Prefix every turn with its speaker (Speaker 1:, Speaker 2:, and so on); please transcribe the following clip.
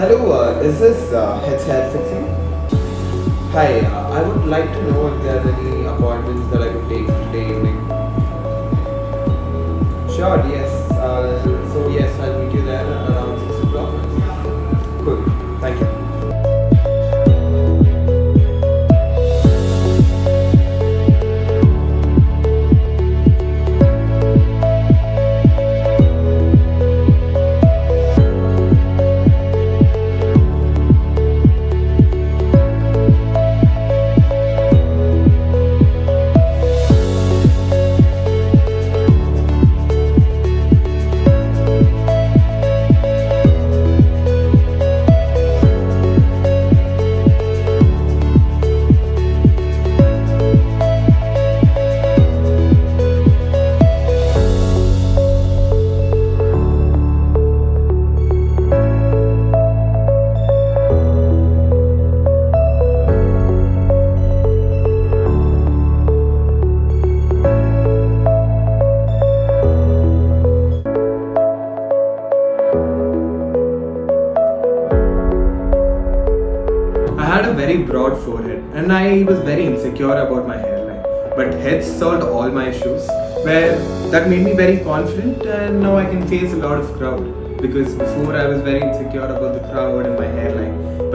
Speaker 1: Hello, is this Headz Hair Fixing? Hi, I would like to know if there are any appointments that I could take today evening. Sure, yes. Yes, I'll meet you there around 6 o'clock. Cool, thank you. I had a very broad forehead and I was very insecure about my hairline. But Headz solved all my issues, where that made me very confident and now I can face a lot of crowd. Because before I was very insecure about the crowd and my hairline.